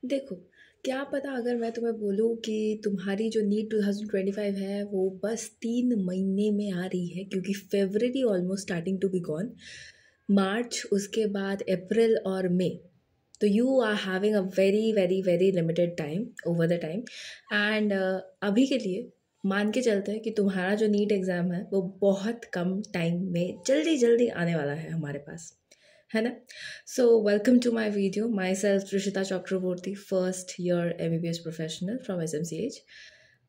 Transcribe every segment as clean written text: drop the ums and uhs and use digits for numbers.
देखो, क्या पता अगर मैं तुम्हें बोलूँ कि तुम्हारी जो नीट 2025 है वो बस 3 महीने में आ रही है, क्योंकि February almost starting to be gone, March, उसके बाद अप्रैल और मई। तो you are having a very very very limited time over the time. And अभी के लिए मान के चलते हैं कि तुम्हारा जो नीट एग्ज़ाम है वो बहुत कम टाइम में जल्दी जल्दी आने वाला है हमारे पास, है ना। So welcome to my video, myself Rishita Chakraborty, first year MBBS professional from SMCH।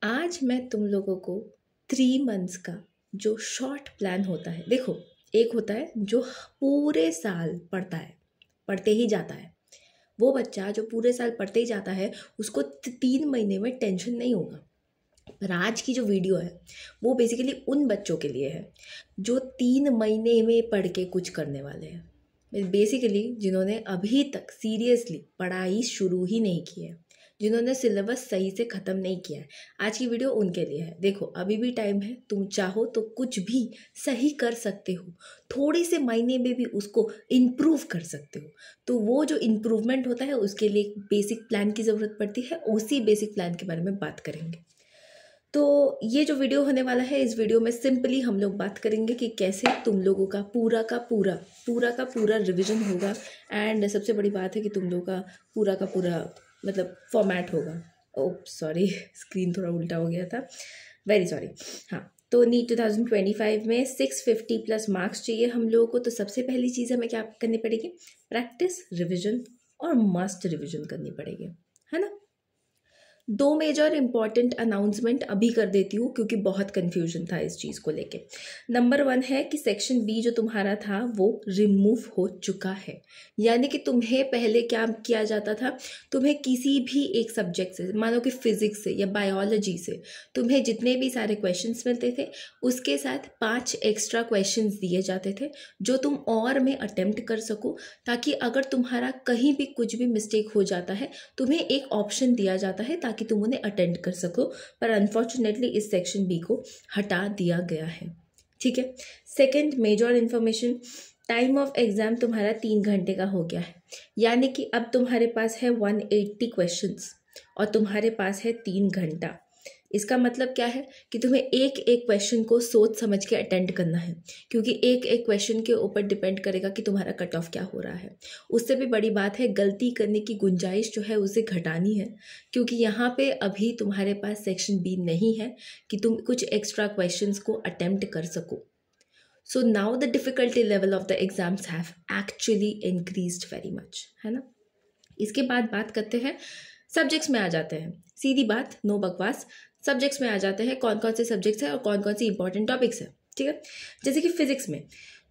आज मैं तुम लोगों को 3 मंथ्स का जो शॉर्ट प्लान होता है, देखो, एक होता है जो पूरे साल पढ़ता है, पढ़ते ही जाता है। वो बच्चा जो पूरे साल पढ़ते ही जाता है उसको 3 महीने में टेंशन नहीं होगा। पर आज की जो वीडियो है वो बेसिकली उन बच्चों के लिए है जो 3 महीने में पढ़ के कुछ करने वाले हैं। बेसिकली जिन्होंने अभी तक सीरियसली पढ़ाई शुरू ही नहीं की है, जिन्होंने सिलेबस सही से ख़त्म नहीं किया है, आज की वीडियो उनके लिए है। देखो, अभी भी टाइम है, तुम चाहो तो कुछ भी सही कर सकते हो, थोड़ी से मायने में भी उसको इम्प्रूव कर सकते हो। तो वो जो इम्प्रूवमेंट होता है उसके लिए एक बेसिक प्लान की ज़रूरत पड़ती है, उसी बेसिक प्लान के बारे में बात करेंगे। तो ये जो वीडियो होने वाला है, इस वीडियो में सिंपली हम लोग बात करेंगे कि कैसे तुम लोगों का पूरा रिवीजन होगा। एंड सबसे बड़ी बात है कि तुम लोगों का पूरा मतलब फॉर्मेट होगा। ओह सॉरी, स्क्रीन थोड़ा उल्टा हो गया था, वेरी सॉरी। हाँ, तो नीट 2025 में 650+ मार्क्स चाहिए हम लोगों को। तो सबसे पहली चीज़ हमें क्या करनी पड़ेगी? प्रैक्टिस, रिविजन और मस्ट रिविजन करनी पड़ेगी, है ना। 2 मेजर इंपॉर्टेंट अनाउंसमेंट अभी कर देती हूँ क्योंकि बहुत कन्फ्यूजन था इस चीज़ को लेके। नंबर 1 है कि सेक्शन बी जो तुम्हारा था वो रिमूव हो चुका है। यानी कि तुम्हें पहले क्या किया जाता था, तुम्हें किसी भी एक सब्जेक्ट से, मानो कि फिजिक्स से या बायोलॉजी से, तुम्हें जितने भी सारे क्वेश्चंस मिलते थे उसके साथ 5 एक्स्ट्रा क्वेश्चंस दिए जाते थे जो तुम और में अटेम्प्ट कर सको, ताकि अगर तुम्हारा कहीं भी कुछ भी मिस्टेक हो जाता है तुम्हें एक ऑप्शन दिया जाता है ताकि तुम उन्हें अटेंड कर सको। पर अनफॉर्चुनेटली इस सेक्शन बी को हटा दिया गया है, ठीक है। Second major information, time of exam तुम्हारा 3 घंटे का हो गया है। यानी कि अब तुम्हारे पास है 180 क्वेश्चंस और तुम्हारे पास है 3 घंटा। इसका मतलब क्या है कि तुम्हें एक एक क्वेश्चन को सोच समझ के अटेंड करना है, क्योंकि एक एक क्वेश्चन के ऊपर डिपेंड करेगा कि तुम्हारा कट ऑफ क्या हो रहा है। उससे भी बड़ी बात है, गलती करने की गुंजाइश जो है उसे घटानी है, क्योंकि यहाँ पे अभी तुम्हारे पास सेक्शन बी नहीं है कि तुम कुछ एक्स्ट्रा क्वेश्चंस को अटेम्प्ट कर सको। So now the difficulty level of the exams have actually increased very much, है ना। इसके बाद बात करते हैं सब्जेक्ट्स में आ जाते हैं। सीधी बात, नो बकवास, सब्जेक्ट्स में आ जाते हैं। कौन कौन से सब्जेक्ट्स हैं और कौन कौन सी इंपॉर्टेंट टॉपिक्स हैं, ठीक है। जैसे कि फिजिक्स में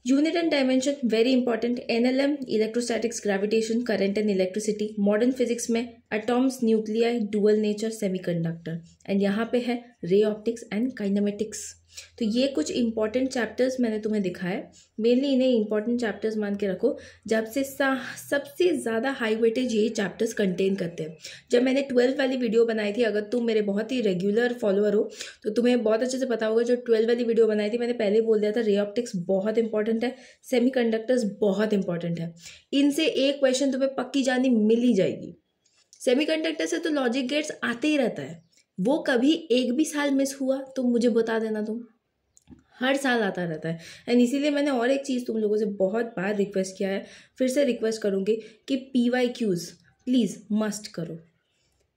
unit and dimension very important, NLM, electrostatics, gravitation, current and electricity. Modern physics में atoms, nuclei, dual nature, semiconductor. And यहाँ पे है रे ऑप्टिक्स एंड काइनेमेटिक्स। तो ये कुछ इंपॉर्टेंट चैप्टर्स मैंने तुम्हें दिखाए। मेनली इन्हें इंपॉर्टेंट चैप्टर्स मान के रखो, जब से सबसे ज़्यादा हाई वेटेज ये चैप्टर्स कंटेन करते हैं। जब मैंने 12 वाली वीडियो बनाई थी, अगर तुम मेरे बहुत ही रेगुलर फॉलोअर हो तो तुम्हें बहुत अच्छे से पता होगा, जो 12 वाली वीडियो बनाई थी मैंने पहले बोल दिया था रे ऑप्टिक्स बहुत इंपॉर्टेंट है, सेमीकंडक्टर्स बहुत इंपॉर्टेंट है। इनसे एक क्वेश्चन तुम्हें पक्की जानी मिल ही जाएगी। सेमीकंडक्टर से तो लॉजिक गेट्स आते ही रहता है, वो कभी एक भी साल मिस हुआ तो मुझे बता देना, तुम हर साल आता रहता है। एंड इसीलिए मैंने और एक चीज़ तुम लोगों से बहुत बार रिक्वेस्ट किया है, फिर से रिक्वेस्ट करूँगी कि PYQs प्लीज़ मस्ट करो।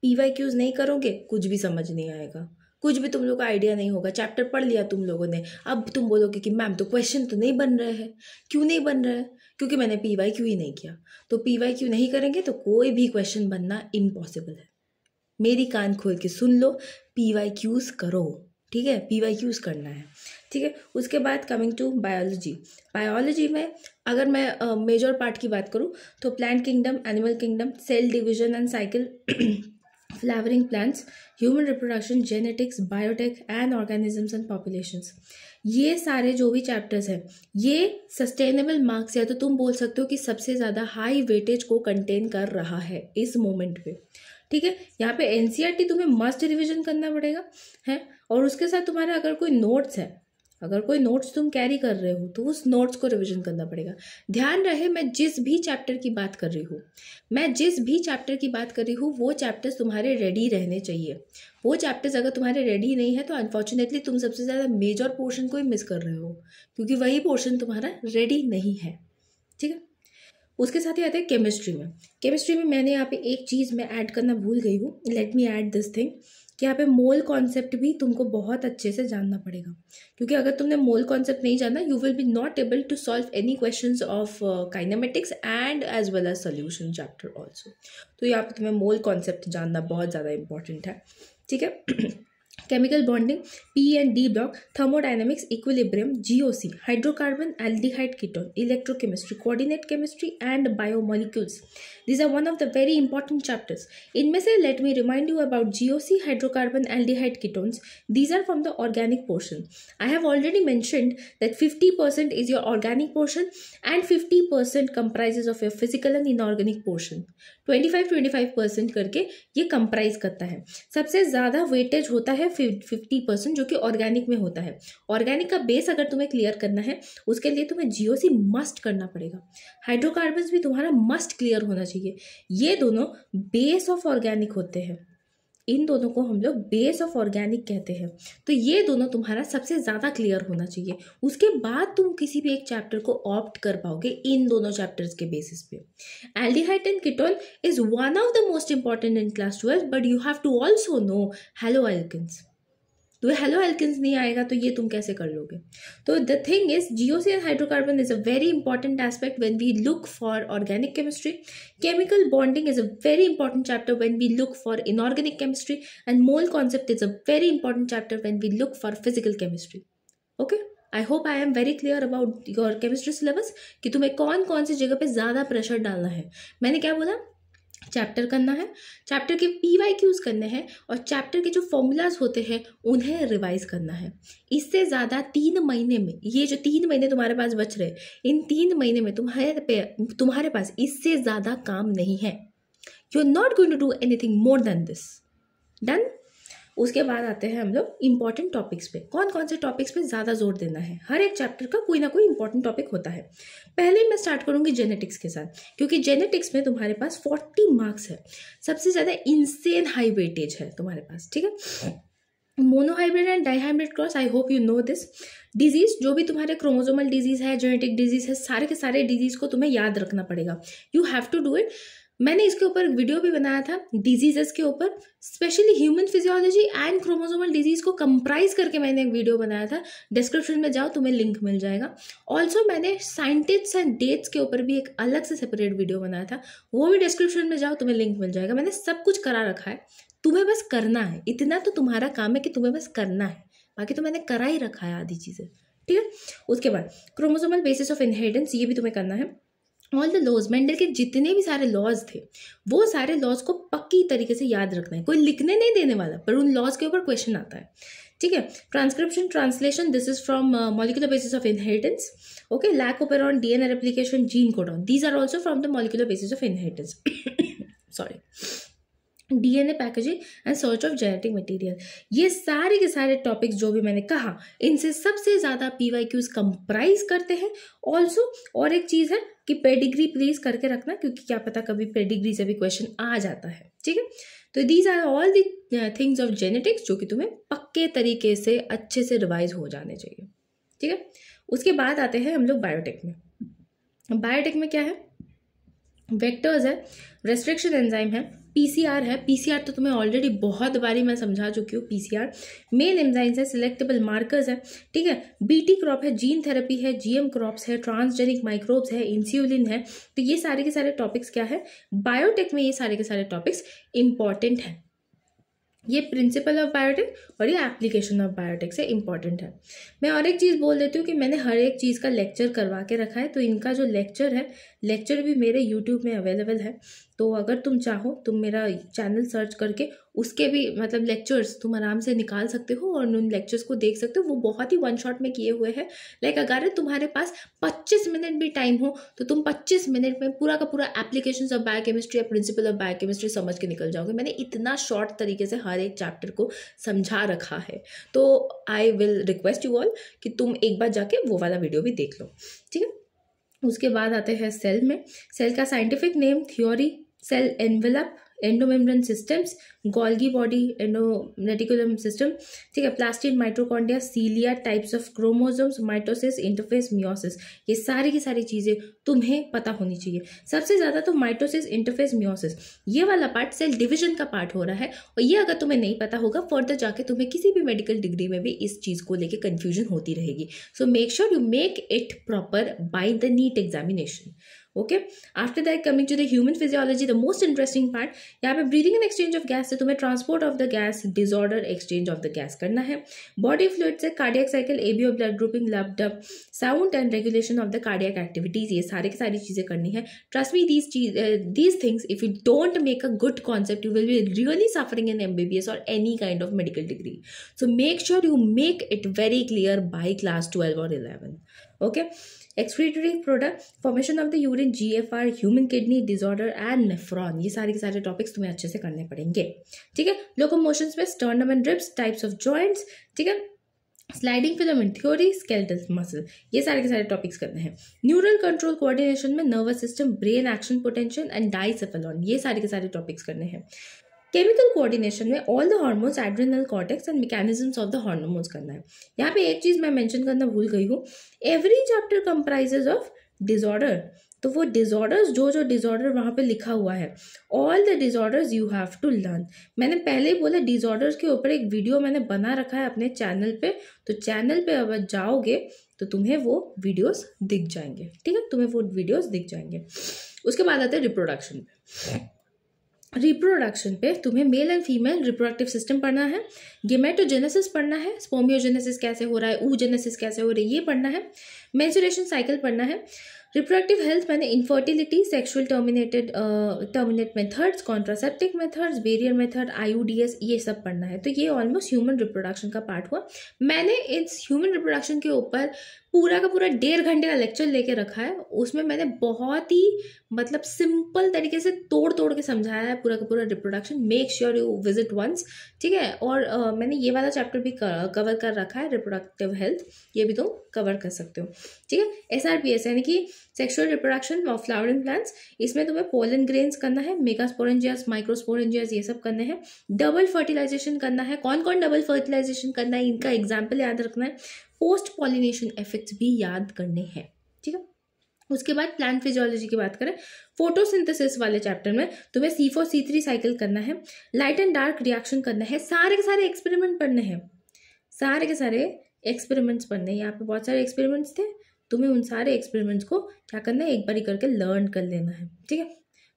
PYQs नहीं करोगे कुछ भी समझ नहीं आएगा, कुछ भी तुम लोग का आइडिया नहीं होगा। चैप्टर पढ़ लिया तुम लोगों ने, अब तुम बोलोगे कि मैम तो क्वेश्चन तो नहीं बन रहे हैं। क्यों नहीं बन रहा है? क्योंकि मैंने PYQ ही नहीं किया। तो PYQ नहीं करेंगे तो कोई भी क्वेश्चन बनना इम्पॉसिबल है। मेरी कान खोल के सुन लो, PYQs करो, ठीक है, PYQs करना है, ठीक है। उसके बाद कमिंग टू बायोलॉजी में अगर मैं मेजर पार्ट की बात करूँ तो plant kingdom, animal kingdom, cell division and cycle, flowering plants, human reproduction, genetics, biotech and organisms and populations. ये सारे जो भी चैप्टर्स हैं ये सस्टेनेबल मार्क्स, या तो तुम बोल सकते हो कि सबसे ज़्यादा हाई वेटेज को कंटेन कर रहा है इस मोमेंट पे, ठीक है। यहाँ पे NCERT तुम्हें मस्ट रिविजन करना पड़ेगा है, और उसके साथ तुम्हारा अगर कोई नोट्स है, अगर कोई नोट्स तुम कैरी कर रहे हो तो उस नोट्स को रिवीजन करना पड़ेगा। ध्यान रहे मैं जिस भी चैप्टर की बात कर रही हूँ वो चैप्टर्स तुम्हारे रेडी रहने चाहिए। वो चैप्टर्स अगर तुम्हारे रेडी नहीं है तो अनफॉर्चुनेटली तुम सबसे ज़्यादा मेजर पोर्शन को ही मिस कर रहे हो, क्योंकि वही पोर्शन तुम्हारा रेडी नहीं है। ठीक है, उसके साथ ही आते हैं केमिस्ट्री में मैंने यहाँ पे एक चीज़ मैं ऐड करना भूल गई हूँ, let me add this thing, कि यहाँ पे मोल कॉन्सेप्ट भी तुमको बहुत अच्छे से जानना पड़ेगा, क्योंकि अगर तुमने मोल कॉन्सेप्ट नहीं जाना you will be not able to solve any questions of kinematics and as well as solution chapter also. तो यहाँ पे तुम्हें मोल कॉन्सेप्ट जानना बहुत ज़्यादा इंपॉर्टेंट है। ठीक है, chemical bonding, P and D block, thermodynamics, equilibrium, GOC, hydrocarbon, aldehyde ketone, electrochemistry, coordinate chemistry and biomolecules. These are one of the very important chapters. इनमें से let me remind you about GOC, hydrocarbon, aldehyde ketones. These are from the organic portion. I have already mentioned that 50% is your organic portion and 50% comprises of your physical and inorganic portion. 25% करके ये comprise करता है। सबसे ज़्यादा weightage होता है 50% जो कि ऑर्गेनिक में होता है। ऑर्गेनिक का बेस अगर तुम्हें क्लियर करना है उसके लिए तुम्हें जीओसी मस्ट करना पड़ेगा। हाइड्रोकार्बन्स भी तुम्हारा मस्ट क्लियर होना चाहिए। ये दोनों बेस ऑफ ऑर्गेनिक होते हैं, इन दोनों को हम लोग बेस ऑफ ऑर्गेनिक कहते हैं। तो ये दोनों तुम्हारा सबसे ज़्यादा क्लियर होना चाहिए, उसके बाद तुम किसी भी एक चैप्टर को ऑप्ट कर पाओगे इन दोनों चैप्टर्स के बेसिस पे। Aldehyde and ketone is one of the most important in class 12, but you have to also know haloalkanes. तो हेलो एल्केन्स नहीं आएगा तो ये तुम कैसे कर लोगे? तो the thing is GOC and hydrocarbon is a very important aspect when we look for organic chemistry. Chemical bonding is a very important chapter when we look for inorganic chemistry, and mole concept is a very important chapter when we look for physical chemistry. Okay, I hope I am very clear about your chemistry syllabus कि तुम्हें कौन कौन सी जगह पे ज़्यादा pressure डालना है। मैंने क्या बोला? चैप्टर करना है, चैप्टर के PYQs करने हैं और चैप्टर के जो फॉर्मूलाज होते हैं उन्हें रिवाइज करना है। इससे ज़्यादा 3 महीने में, ये जो 3 महीने तुम्हारे पास बच रहे, इन 3 महीने में तुम्हारे पास इससे ज़्यादा काम नहीं है। You are not going to do anything more than this. Done? उसके बाद आते हैं हम लोग इंपॉर्टेंट टॉपिक्स पे। कौन कौन से टॉपिक्स पे ज़्यादा जोर देना है? हर एक चैप्टर का कोई ना कोई इंपॉर्टेंट टॉपिक होता है। पहले मैं स्टार्ट करूँगी जेनेटिक्स के साथ, क्योंकि जेनेटिक्स में तुम्हारे पास 40 मार्क्स है, सबसे ज़्यादा इंसेन हाई वेटेज है तुम्हारे पास। ठीक है, monohybrid and dihybrid cross, I hope you know this. Disease, जो भी तुम्हारे क्रोमोसोमल डिजीज है, जेनेटिक डिजीज है, सारे के सारे डिजीज को तुम्हें याद रखना पड़ेगा। You have to do it. मैंने इसके ऊपर वीडियो भी बनाया था डिजीजेस के ऊपर, specially human physiology and chromosomal disease को कंप्राइज करके मैंने एक वीडियो बनाया था। डिस्क्रिप्शन में जाओ, तुम्हें लिंक मिल जाएगा। ऑल्सो मैंने साइंटिस्ट्स एंड डेट्स के ऊपर भी एक अलग से सेपरेट वीडियो बनाया था, वो भी डिस्क्रिप्शन में जाओ, तुम्हें लिंक मिल जाएगा। मैंने सब कुछ करा रखा है, तुम्हें बस करना है। इतना तो तुम्हारा काम है कि तुम्हें बस करना है, बाकी तो मैंने करा ही रखा है आधी चीज़ें। ठीक है, उसके बाद क्रोमोसोमल बेसिस ऑफ इनहेरिटेंस, ये भी तुम्हें करना है। ऑल द लॉज, मेंडल के जितने भी सारे लॉज थे वो सारे लॉज को पक्की तरीके से याद रखना है। कोई लिखने नहीं देने वाला, पर उन लॉज के ऊपर क्वेश्चन आता है। ठीक है, transcription, translation, this is from molecular basis of inheritance. Okay, lac operon, DNA replication, gene codon, these are also from the molecular basis of inheritance. Sorry, DNA packaging and search of genetic material, ये सारे के सारे topics जो भी मैंने कहा, इनसे सबसे ज़्यादा PYQs कंप्राइज करते हैं। ऑल्सो और एक चीज़ है कि पेडिग्री प्लीज करके रखना, क्योंकि क्या पता कभी पेडिग्री से भी क्वेश्चन आ जाता है। ठीक है, तो these are all the things of genetics जो कि तुम्हें पक्के तरीके से अच्छे से रिवाइज हो जाने चाहिए। ठीक है, उसके बाद आते हैं हम लोग बायोटेक में। बायोटेक में क्या है? वेक्टर्स है, रेस्ट्रिक्शन एंजाइम है, PCR है। PCR तो तुम्हें ऑलरेडी बहुत बारी मैं समझा चुकी हूँ। PCR मेन एंजाइम्स है, सिलेक्टेबल मार्कर्स है। ठीक है, BT क्रॉप है, जीन थेरेपी है, GM क्रॉप्स है, ट्रांसजेनिक माइक्रोब्स है, इंसुलिन है। तो ये सारे के सारे टॉपिक्स क्या है बायोटेक में, ये सारे के सारे टॉपिक्स इंपॉर्टेंट हैं। ये प्रिंसिपल ऑफ बायोटेक और ये एप्लीकेशन ऑफ बायोटेक से इंपॉर्टेंट है। मैं और एक चीज़ बोल देती हूँ कि मैंने हर एक चीज़ का लेक्चर करवा के रखा है, तो इनका जो लेक्चर है लेक्चर भी मेरे यूट्यूब में अवेलेबल है, तो अगर तुम चाहो तुम मेरा चैनल सर्च करके उसके भी मतलब लेक्चर्स तुम आराम से निकाल सकते हो और उन लेक्चर्स को देख सकते हो। वो बहुत ही वन शॉट में किए हुए हैं। लाइक अगर तुम्हारे पास 25 मिनट भी टाइम हो तो तुम 25 मिनट में पूरा का पूरा एप्लीकेशंस ऑफ बायोकेमिस्ट्री या प्रिंसिपल ऑफ बायोकेमिस्ट्री समझ के निकल जाओगे। मैंने इतना शॉर्ट तरीके से हर एक चैप्टर को समझा रखा है, तो I will request you all कि तुम एक बार जाके वो वाला वीडियो भी देख लो, ठीक है। उसके बाद आते हैं सेल में। सेल का scientific name, theory, cell envelope, endomembrane systems, Golgi body, endoreticulum system, ठीक है, plastid, mitochondria, cilia, types of chromosomes, mitosis, interphase, meiosis, ये सारी की सारी चीज़ें तुम्हें पता होनी चाहिए। सबसे ज़्यादा तो माइटोसिस, इंटरफेस, मियोसिस, ये वाला पार्ट सेल डिवीजन का पार्ट हो रहा है, और ये अगर तुम्हें नहीं पता होगा फर्दर जाके तुम्हें किसी भी मेडिकल डिग्री में भी इस चीज़ को लेके कन्फ्यूजन होती रहेगी। So make sure you make it proper by the NEET examination. Okay, after that coming to the human physiology, the most interesting part, यहाँ पे breathing and exchange of gas से तुम्हें transport of the gas, disorder, exchange of the gas करना है। Body fluid से cardiac cycle, ABO, blood grouping, lub dub, sound and regulation of the cardiac activities, ये सारी की सारी चीजें करनी है। Trust me, these things if you don't make a good concept, you will be really suffering in MBBS or any kind of medical degree. So make sure you make it very clear by class 12 or 11. Okay. Excretory product, formation of the urine, GFR, human kidney disorder and nephron, ये सारे के सारे topics तुम्हें अच्छे से करने पड़ेंगे, ठीक है। लोकोमोशंस में sternum and ribs, types of joints, ठीक है, sliding filament theory, skeletal muscle, ये सारे के सारे टॉपिक्स करने हैं। न्यूरल कंट्रोल कोऑर्डिनेशन में nervous system, brain action potential and diencephalon, ये सारे के सारे टॉपिक्स करने हैं। केमिकल कोऑर्डिनेशन में all the hormones, adrenal cortex and mechanisms of the hormones करना है। यहाँ पे एक चीज मैं मेंशन करना भूल गई हूँ, every chapter comprises of disorder, तो वो डिसऑर्डर्स जो डिसऑर्डर वहाँ पे लिखा हुआ है, all the disorders you have to learn. मैंने पहले ही बोला डिसऑर्डर्स के ऊपर एक वीडियो मैंने बना रखा है अपने चैनल पे, तो चैनल पे अगर जाओगे तो तुम्हें वो वीडियोस दिख जाएंगे, ठीक है, तुम्हें वो वीडियोस दिख जाएंगे। उसके बाद आते हैं रिप्रोडक्शन पे। रिप्रोडक्शन पे तुम्हें male and female reproductive system पढ़ना है, गेमेटोजेनेसिस पढ़ना है, स्पर्मियोजेनेसिस कैसे हो रहा है, oogenesis कैसे हो रही है ये पढ़ना है, मेंस्ट्रुएशन साइकिल पढ़ना है। रिप्रोडक्टिव हेल्थ मैंने infertility, sexual terminate methods, contraceptive methods, barrier method, IUDs, ये सब पढ़ना है। तो ये ऑलमोस्ट ह्यूमन रिप्रोडक्शन का पार्ट हुआ। मैंने इस ह्यूमन रिप्रोडक्शन के ऊपर पूरा का पूरा 1.5 घंटे का लेक्चर लेके रखा है। उसमें मैंने बहुत ही मतलब सिंपल तरीके से तोड़ के समझाया है पूरा का पूरा reproduction. Make sure you visit once, ठीक है। और मैंने ये वाला चैप्टर भी कवर कर रखा है, रिप्रोडक्टिव हेल्थ, ये भी तुम कवर कर सकते हो, ठीक है। SRPS यानी कि sexual reproduction of flowering plants, इसमें तुम्हें पोलन ग्रेन्स करना है, मेगास्पोरेंजियास, माइक्रोस्पोरेंजियास, ये सब करने हैं। डबल फर्टिलाइजेशन करना है। कौन कौन डबल फर्टिलाइजेशन करना है इनका एग्जाम्पल याद रखना है। पोस्ट पॉलिनेशन इफेक्ट्स भी याद करने हैं, ठीक है। उसके बाद प्लांट फिजियोलॉजी की बात करें, फोटोसिंथेसिस वाले चैप्टर में तुम्हें C4C3 साइकिल करना है, लाइट एंड डार्क रिएक्शन करना है, सारे के सारे एक्सपेरिमेंट पढ़ने हैं, सारे के सारे एक्सपेरिमेंट्स पढ़ने हैं। यहाँ पे बहुत सारे एक्सपेरिमेंट्स थे, तुम्हें उन सारे एक्सपेरिमेंट्स को क्या करना है, एक बारी करके लर्न कर लेना है, ठीक है।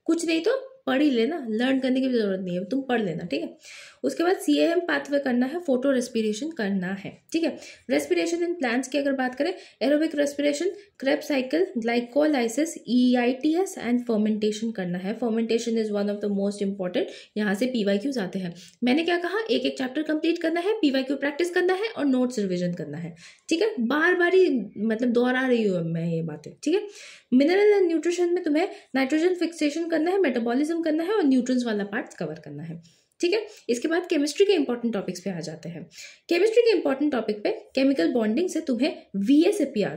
कुछ नहीं तो पढ़ ही लेना, लर्न करने की भी जरूरत नहीं है, तुम पढ़ लेना, ठीक है। उसके बाद CAM पाथवे करना है, फोटो रेस्पिरेशन करना है, ठीक है। रेस्पिरेशन इन प्लांट्स की अगर बात करें, aerobic respiration, Krebs cycle, glycolysis, EITS and fermentation करना है। Fermentation is one of the most important, यहाँ से PYQs आते हैं। मैंने क्या कहा, एक एक चैप्टर कंप्लीट करना है, PYQ प्रैक्टिस करना है और नोट्स रिविजन करना है, ठीक है। बार बार ही मतलब दोहरा रही हूँ मैं ये बातें, ठीक है। मिनरल एंड न्यूट्रिशन में तुम्हें नाइट्रोजन फिक्सेशन करना है, मेटाबॉलिज्म करना है और न्यूट्रिएंट्स वाला पार्ट कवर करना है, ठीक है। इसके बाद केमिस्ट्री के इंपॉर्टेंट टॉपिक्स पे आ जाते हैं। केमिस्ट्री के इंपॉर्टेंट टॉपिक पे केमिकल बॉन्डिंग से तुम्हें VSAPR,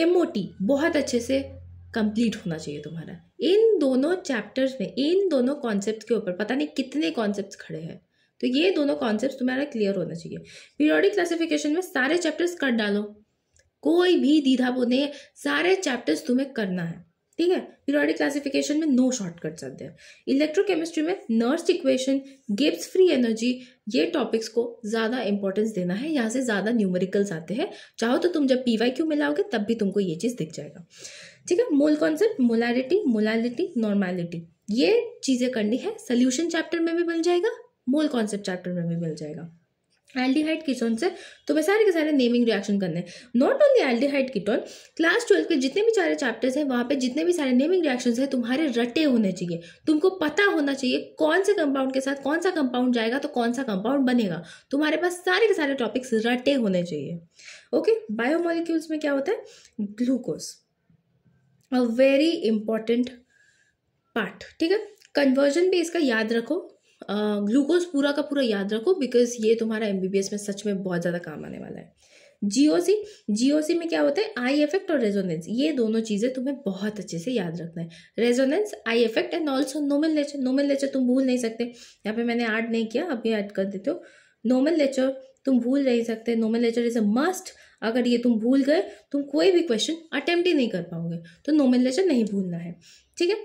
MOT बहुत अच्छे से कंप्लीट होना चाहिए तुम्हारा। इन दोनों चैप्टर्स में इन दोनों कॉन्सेप्ट के ऊपर पता नहीं कितने कॉन्सेप्ट्स खड़े हैं, तो ये दोनों कॉन्सेप्ट्स तुम्हारा क्लियर होना चाहिए। पीरियोडिक क्लासिफिकेशन में सारे चैप्टर्स कर डालो, कोई भी दीधा नहीं, सारे चैप्टर्स तुम्हें करना है, ठीक है। पीरियोडिक क्लासिफिकेशन में नो शॉर्टकट्स आते हैं। इलेक्ट्रोकेमिस्ट्री में Nernst equation, Gibbs free energy, ये टॉपिक्स को ज़्यादा इंपॉर्टेंस देना है, यहाँ से ज़्यादा न्यूमेरिकल्स आते हैं। चाहो तो तुम जब PYQ में लाओगे तब भी तुमको ये चीज़ दिख जाएगा, ठीक है। Mole concept, molarity, molality, normality, ये चीज़ें करनी है। सोल्यूशन चैप्टर में भी मिल जाएगा, मोल कॉन्सेप्ट चैप्टर में भी मिल जाएगा, एल्डिहाइड कीटोन से तुम्हें सारे के सारे नेमिंग रिएक्शन करने हैं। Not only aldehyde ketone, class 12 के जितने भी सारे चैप्टर्स हैं वहाँ पे जितने भी सारे नेमिंग रिएक्शंस हैं तुम्हारे रटे होने चाहिए। तुमको पता होना चाहिए कौन से कंपाउंड के साथ कौन सा कंपाउंड जाएगा तो कौन सा कंपाउंड बनेगा। तुम्हारे पास सारे के सारे टॉपिक्स रटे होने चाहिए। ओके, बायोमोलिक्यूल्स में क्या होता है? ग्लूकोज, अ वेरी इंपॉर्टेंट पार्ट। ठीक है, कन्वर्जन भी इसका याद रखो, ग्लूकोज पूरा का पूरा याद रखो, बिकॉज ये तुम्हारा एमबीबीएस में सच में बहुत ज़्यादा काम आने वाला है। जीओसी, जीओसी में क्या होता है? आई इफेक्ट और रेजोनेंस, ये दोनों चीज़ें तुम्हें बहुत अच्छे से याद रखना है। Resonance, I effect and also nomenclature. Nomenclature तुम भूल नहीं सकते, यहाँ पे मैंने ऐड नहीं किया, अभी ऐड कर देते हो। नोमेनक्लेचर तुम भूल नहीं सकते, नोमेनक्लेचर इज अ मस्ट। अगर ये तुम भूल गए तुम कोई भी क्वेश्चन अटेम्प्ट ही नहीं कर पाओगे, तो नोमेनक्लेचर नहीं भूलना है। ठीक है,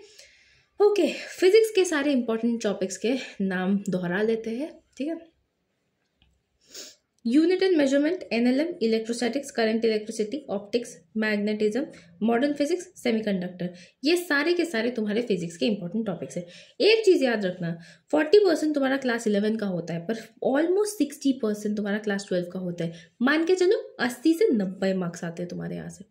ओके, फिजिक्स के सारे इंपॉर्टेंट टॉपिक्स के नाम दोहरा लेते हैं। ठीक है, unit and measurement, NLM, electrostatics, current electricity, optics, magnetism, modern physics, semiconductor, ये सारे के सारे तुम्हारे फिजिक्स के इंपॉर्टेंट टॉपिक्स है। एक चीज़ याद रखना, 40% तुम्हारा क्लास 11 का होता है, पर ऑलमोस्ट 60% तुम्हारा क्लास 12 का होता है। मान के चलो 80 से 90 मार्क्स आते हैं तुम्हारे यहाँ से,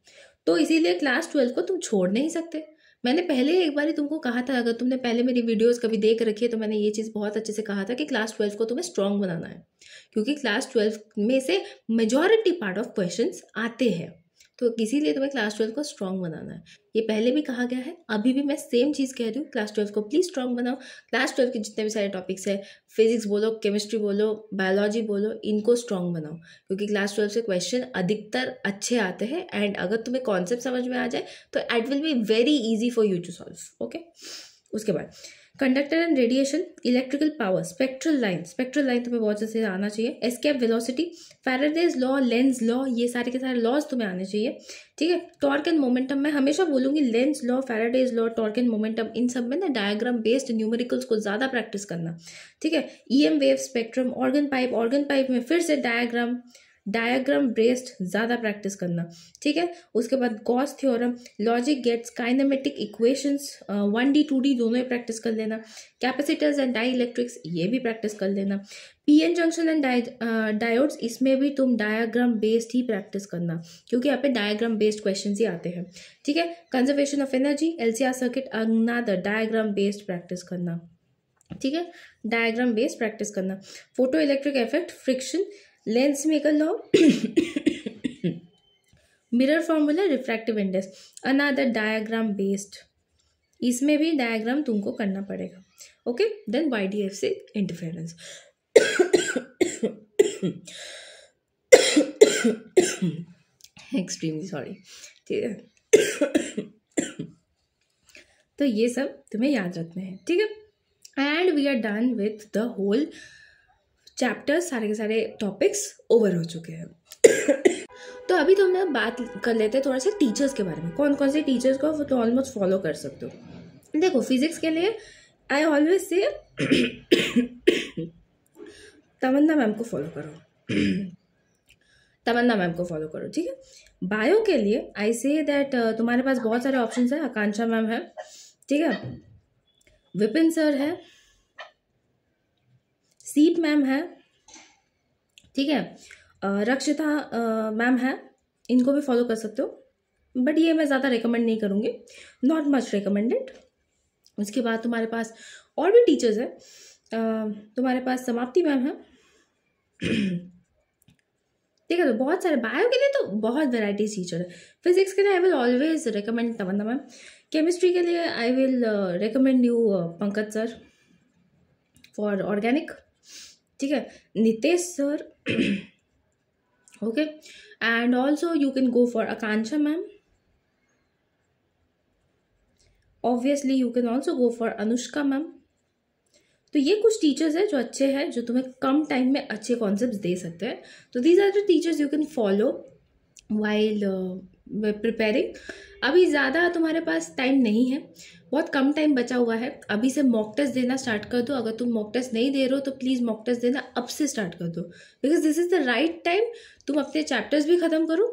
तो इसीलिए क्लास 12 को तुम छोड़ नहीं सकते। मैंने पहले एक बार तुमको कहा था, अगर तुमने पहले मेरी वीडियोस कभी देख रखी है तो मैंने ये चीज़ बहुत अच्छे से कहा था कि क्लास 12 को तुम्हें स्ट्रांग बनाना है, क्योंकि क्लास 12 में से मेजॉरिटी पार्ट ऑफ क्वेश्चंस आते हैं, तो इसीलिए तुम्हें क्लास 12 को स्ट्रांग बनाना है। ये पहले भी कहा गया है, अभी भी मैं सेम चीज़ कह रही हूँ, क्लास 12 को प्लीज़ स्ट्रांग बनाओ। क्लास 12 के जितने भी सारे टॉपिक्स है, फिजिक्स बोलो, केमिस्ट्री बोलो, बायोलॉजी बोलो, इनको स्ट्रांग बनाओ, क्योंकि क्लास 12 से क्वेश्चन अधिकतर अच्छे आते हैं। एंड अगर तुम्हें कॉन्सेप्ट समझ में आ जाए तो it will be very easy for you to solve. Okay, उसके बाद conductor and radiation, electrical power, spectral line, spectral line तुम्हें बहुत अच्छे से आना चाहिए। Escape velocity, Faraday's law, Lenz law, ये सारे के सारे लॉज तुम्हें आने चाहिए। ठीक है, टॉर्क एंड मोमेंटम, मैं हमेशा बोलूंगी Lenz law, Faraday's law, torque and momentum, इन सब में ना डायग्राम बेस्ड न्यूमेरिकल्स को ज़्यादा प्रैक्टिस करना। ठीक है, EM wave spectrum, organ pipe में फिर से डायग्राम बेस्ड ज़्यादा प्रैक्टिस करना। ठीक है, उसके बाद Gauss theorem, logic gates, kinematic equations, 1D 2D दोनों ही प्रैक्टिस कर लेना। कैपेसिटर्स एंड डाई इलेक्ट्रिक्स, ये भी प्रैक्टिस कर लेना। पीएन जंक्शन एंड डायोड्स, इसमें भी तुम डायग्राम बेस्ड ही प्रैक्टिस करना, क्योंकि यहाँ पे डायग्राम बेस्ड क्वेश्चन ही आते हैं। ठीक है, conservation of energy, LCR circuit, another diagram based practice करना। ठीक है, डायग्राम बेस्ड प्रैक्टिस करना। Photo electric effect, friction, lens maker law, mirror formula, refractive index, another diagram based, इसमें भी डायग्राम तुमको करना पड़ेगा। ओके, देन वाईडीएफ से इंटरफेरेंस, एक्सट्रीमली सॉरी। ठीक है, तो ये सब तुम्हें याद रखना है। ठीक है, and we are done with the whole chapters, सारे के सारे टॉपिक्स ओवर हो चुके हैं। तो अभी तो हम बात कर लेते हैं थोड़ा सा टीचर्स के बारे में, कौन कौन से टीचर्स को तो ऑलमोस्ट फॉलो कर सकते हो। देखो, फिजिक्स के लिए I always say Tamannaah ma'am को फॉलो करो, तमन्ना मैम को फॉलो करो। ठीक है, बायो के लिए आई से दैट तुम्हारे पास बहुत सारे ऑप्शंस हैं। आकांक्षा मैम है, ठीक है, विपिन सर है, सीप मैम है, ठीक है, रक्षिता मैम है, इनको भी फॉलो कर सकते हो, बट ये मैं ज़्यादा रिकमेंड नहीं करूँगी, नॉट मच रिकमेंडेड। उसके बाद तुम्हारे पास और भी टीचर्स है, तुम्हारे पास समाप्ति मैम है, ठीक है। तो बहुत सारे, बायो के लिए तो बहुत वेराइटीज टीचर है। फिजिक्स के लिए I will always recommend Tamanna ma'am. Chemistry के लिए I will recommend you Pankaj sir for organic, ठीक है, Nitesh sir, okay, and also you can go for Akanksha ma'am, obviously you can also go for Anushka ma'am. तो ये कुछ टीचर्स हैं जो अच्छे हैं, जो तुम्हें कम टाइम में अच्छे कॉन्सेप्ट्स दे सकते हैं। तो these are the teachers you can follow while preparing. अभी ज़्यादा तुम्हारे पास टाइम नहीं है, बहुत कम टाइम बचा हुआ है। अभी से मॉक टेस्ट देना स्टार्ट कर दो। अगर तुम मॉक टेस्ट नहीं दे रहे हो तो प्लीज़ मॉक टेस्ट देना अब से स्टार्ट कर दो, because this is the right time. तुम अपने चैप्टर्स भी ख़त्म करो,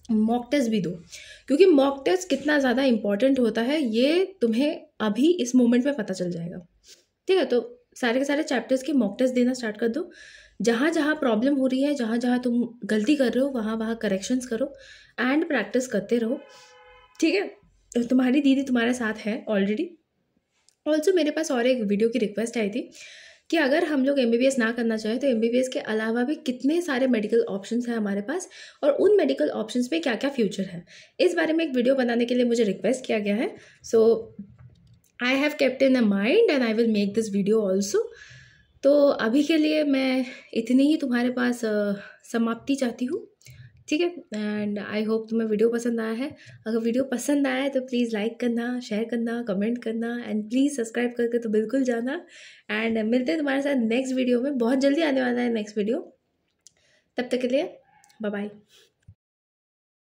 मॉक टेस्ट भी दो, क्योंकि मॉक टेस्ट कितना ज़्यादा इंपॉर्टेंट होता है ये तुम्हें अभी इस मोमेंट में पता चल जाएगा, ठीक है। तो सारे के सारे चैप्टर्स के मॉक टेस्ट देना स्टार्ट कर दो। जहाँ जहाँ प्रॉब्लम हो रही है, जहाँ जहाँ तुम गलती कर रहे हो, वहाँ वहाँ करेक्शंस करो एंड प्रैक्टिस करते रहो, ठीक है। तो तुम्हारी दीदी तुम्हारे साथ है ऑलरेडी। ऑल्सो मेरे पास और एक वीडियो की रिक्वेस्ट आई थी कि अगर हम लोग MBBS ना करना चाहें तो MBBS के अलावा भी कितने सारे मेडिकल ऑप्शंस हैं हमारे पास, और उन मेडिकल ऑप्शंस पे क्या क्या फ्यूचर है, इस बारे में एक वीडियो बनाने के लिए मुझे रिक्वेस्ट किया गया है। So I have kept in a mind and I will make this video also. तो अभी के लिए मैं इतनी ही तुम्हारे पास समाप्ति चाहती हूँ, ठीक है। एंड आई होप तुम्हें वीडियो पसंद आया है। अगर वीडियो पसंद आया है तो प्लीज़ लाइक करना, शेयर करना, कमेंट करना एंड प्लीज़ सब्सक्राइब करके तो बिल्कुल जाना। एंड मिलते हैं तुम्हारे साथ नेक्स्ट वीडियो में, बहुत जल्दी आने वाला है नेक्स्ट वीडियो। तब तक के लिए बाय बाय।